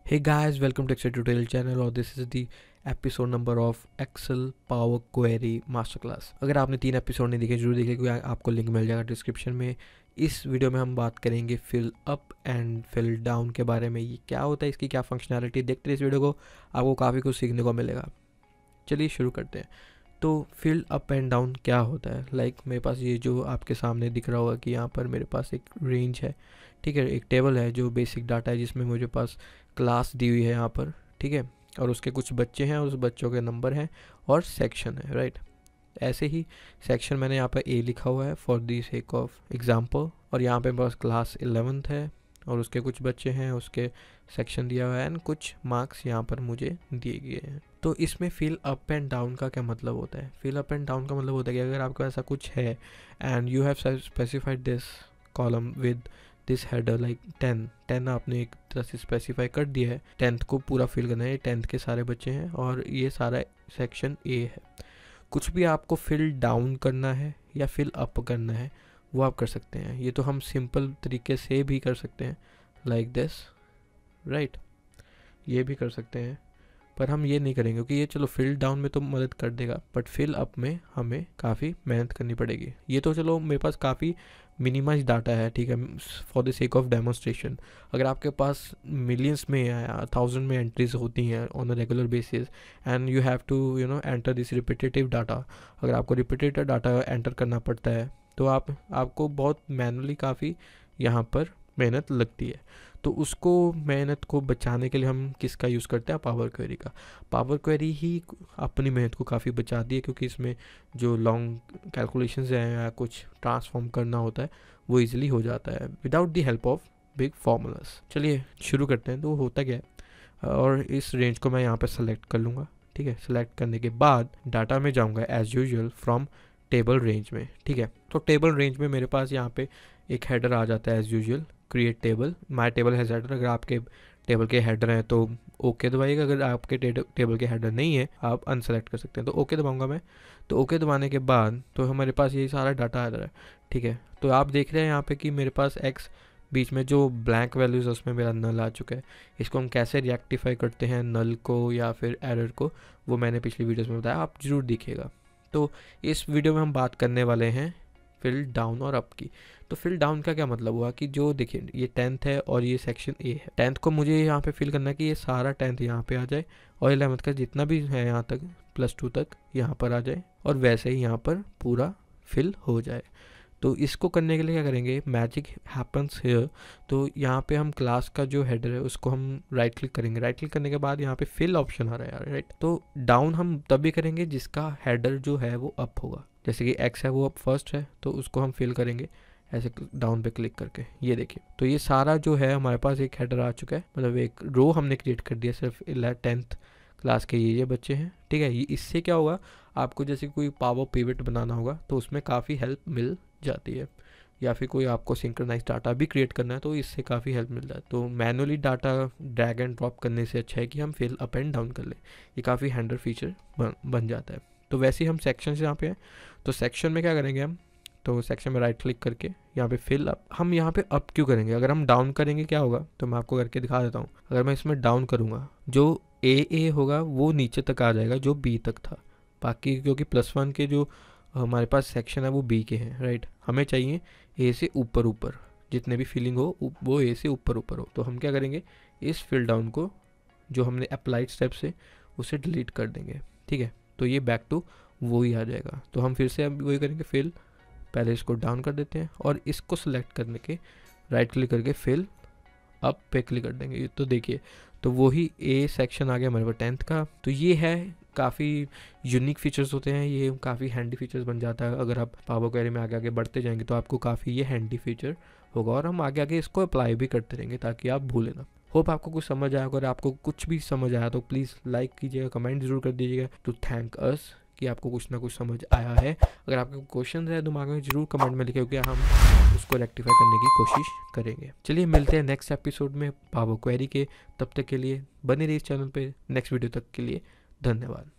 Hey guys, welcome to Excel Tutorial channel और this is the episode number of Excel Power Query Masterclass। अगर आपने 3 episode नहीं देखे जरूर देखें क्योंकि आपको लिंक मिल जाएगा डिस्क्रिप्शन में। इस वीडियो में हम बात करेंगे fill up and fill down के बारे में। ये क्या होता है, इसकी क्या फंक्शनैलिटी, देखते हैं इस वीडियो को, आपको काफ़ी कुछ सीखने को मिलेगा। चलिए शुरू करते हैं। तो फिल अप एंड डाउन क्या होता है, मेरे पास ये जो आपके सामने दिख रहा होगा कि यहाँ पर मेरे पास एक रेंज है, ठीक है, एक टेबल है जो बेसिक डाटा है जिसमें मुझे पास क्लास दी हुई है यहाँ पर, ठीक है, और उसके कुछ बच्चे हैं, उस बच्चों के नंबर हैं और सेक्शन है, राइट। ऐसे ही सेक्शन मैंने यहाँ पर ए लिखा हुआ है for the sake of example, और यहाँ पे मेरे पास क्लास 11th है और उसके कुछ बच्चे हैं, उसके सेक्शन दिया हुआ है एंड कुछ मार्क्स यहाँ पर मुझे दिए गए हैं। तो इसमें फिल अप एंड डाउन का क्या मतलब होता है? फिल अप एंड डाउन का मतलब होता है कि अगर आपको ऐसा कुछ है and you have specified this column with this header like 10 आपने एक तरह से स्पेसिफाई कर दिया है, 10th को पूरा फिल करना है, 10th के सारे बच्चे हैं और ये सारा सेक्शन ए है। कुछ भी आपको फिल डाउन करना है या फिल अप करना है वो आप कर सकते हैं। ये तो हम सिंपल तरीके से भी कर सकते हैं लाइक दिस, राइट, ये भी कर सकते हैं, पर हम ये नहीं करेंगे क्योंकि ये चलो फिल डाउन में तो मदद कर देगा, बट फिल अप में हमें काफ़ी मेहनत करनी पड़ेगी। ये तो चलो मेरे पास काफ़ी मिनिमाइज डाटा है, ठीक है, for the sake of demonstration. अगर आपके पास मिलियंस में या 1000 में एंट्रीज होती हैं on a regular basis and you have to enter this repetitive data, अगर आपको रिपीटेटिव डाटा एंटर करना पड़ता है तो आपको बहुत मैनुअली काफ़ी यहाँ पर मेहनत लगती है। तो उसको मेहनत को बचाने के लिए हम किसका यूज़ करते हैं? पावर क्वेरी का। पावर क्वेरी ही अपनी मेहनत को काफ़ी बचाती है क्योंकि इसमें जो लॉन्ग कैलकुलेशंस हैं या कुछ ट्रांसफॉर्म करना होता है वो इजीली हो जाता है without the help of big formulas. चलिए शुरू करते हैं। तो होता क्या है, और इस रेंज को मैं यहाँ पर सेलेक्ट कर लूँगा, ठीक है। सेलेक्ट करने के बाद डाटा में जाऊँगा as usual from table range में, ठीक है। तो टेबल रेंज में मेरे पास यहाँ पे एक हेडर आ जाता है as usual, create table, my table has header. अगर आपके टेबल के हेडर हैं तो ओके दबाइएगा, अगर आपके टेबल के हेडर नहीं है आप अनसेलेक्ट कर सकते हैं। तो ओके दबाऊंगा मैं। तो ओके दबाने के बाद तो हमारे पास ये सारा डाटा आ रहा है, ठीक है। तो आप देख रहे हैं यहाँ पे कि मेरे पास एक्स बीच में जो ब्लैंक वैल्यूज़ उसमें मेरा नल आ चुका है। इसको हम कैसे रिएक्टिफाई करते हैं नल को या फिर एरर को, वो मैंने पिछली वीडियोज़ में बताया, आप ज़रूर देखिएगा। तो इस वीडियो में हम बात करने वाले हैं फिल डाउन और अप की। तो फिल डाउन का क्या मतलब हुआ कि जो देखिए ये 10th है और ये सेक्शन ए है। 10th को मुझे यहाँ पे फिल करना है कि ये सारा 10th यहाँ पे आ जाए और 11th का जितना भी है यहाँ तक +2 तक यहाँ पर आ जाए और वैसे ही यहाँ पर पूरा फिल हो जाए। तो इसको करने के लिए क्या करेंगे, मैजिक हैपन्स हियर। तो यहाँ पे हम क्लास का जो हेडर है उसको हम राइट क्लिक करेंगे। राइट क्लिक करने के बाद यहाँ पे फिल ऑप्शन आ रहा है, राइट। तो डाउन हम तभी करेंगे जिसका हेडर जो है वो अप होगा। जैसे कि एक्स है वो अब फर्स्ट है तो उसको हम फिल करेंगे ऐसे डाउन पे क्लिक करके। ये देखिए, तो ये सारा जो है हमारे पास एक हेडर आ चुका है, मतलब एक रो हमने क्रिएट कर दिया सिर्फ 10th क्लास के ये बच्चे हैं, ठीक है। ये इससे क्या होगा, आपको जैसे कोई पावर पिवट बनाना होगा तो उसमें काफ़ी हेल्प मिल जाती है, या फिर कोई आपको सिंक्रोनाइज डाटा भी क्रिएट करना है तो इससे काफ़ी हेल्प मिल जाती है। तो manually data drag and drop करने से अच्छा है कि हम फिल अप एंड डाउन कर लें, ये काफ़ी हैंडल फीचर बन जाता है। तो वैसे ही हम सेक्शन से यहाँ पे हैं, तो सेक्शन में क्या करेंगे हम, तो सेक्शन में राइट क्लिक करके यहाँ पे फिल अप, हम यहाँ पे अप क्यों करेंगे, अगर हम डाउन करेंगे क्या होगा तो मैं आपको करके दिखा देता हूँ। अगर मैं इसमें डाउन करूँगा जो ए होगा वो नीचे तक आ जाएगा जो बी तक था, बाकी क्योंकि +1 के जो हमारे पास सेक्शन है वो बी के हैं, राइट। हमें चाहिए ए से ऊपर जितने भी फीलिंग हो वो ए से ऊपर हो। तो हम क्या करेंगे, इस फिल डाउन को जो हमने अप्लाइड स्टेप से उसे डिलीट कर देंगे, ठीक है। तो ये बैक टू वो ही आ जाएगा। तो हम फिर से अब वही करेंगे, फिल, पहले इसको डाउन कर देते हैं और इसको सिलेक्ट करने के राइट क्लिक करके फिल अप पे क्लिक कर देंगे। तो देखिए, तो वही ए सेक्शन आ गया हमारे पास 10th का। तो ये है, काफ़ी यूनिक फीचर्स होते हैं, ये काफ़ी हैंडी फीचर्स बन जाता है। अगर आप पावर क्वेरी में आगे बढ़ते जाएंगे तो आपको काफ़ी ये हैंडी फीचर होगा और हम आगे इसको अप्लाई भी करते रहेंगे ताकि आप भूलें ना। होप आपको कुछ समझ आया। अगर आपको कुछ भी समझ आया तो प्लीज़ लाइक कीजिएगा, कमेंट जरूर कर दीजिएगा टू थैंक अस कि आपको कुछ ना कुछ समझ आया है। अगर आपके क्वेश्चन है दिमाग में जरूर कमेंट में लिखे, क्योंकि हम उसको रेक्टिफाई करने की कोशिश करेंगे। चलिए मिलते हैं नेक्स्ट एपिसोड में पावर क्वेरी के। तब तक के लिए बने रहिए इस चैनल पे। नेक्स्ट वीडियो तक के लिए धन्यवाद।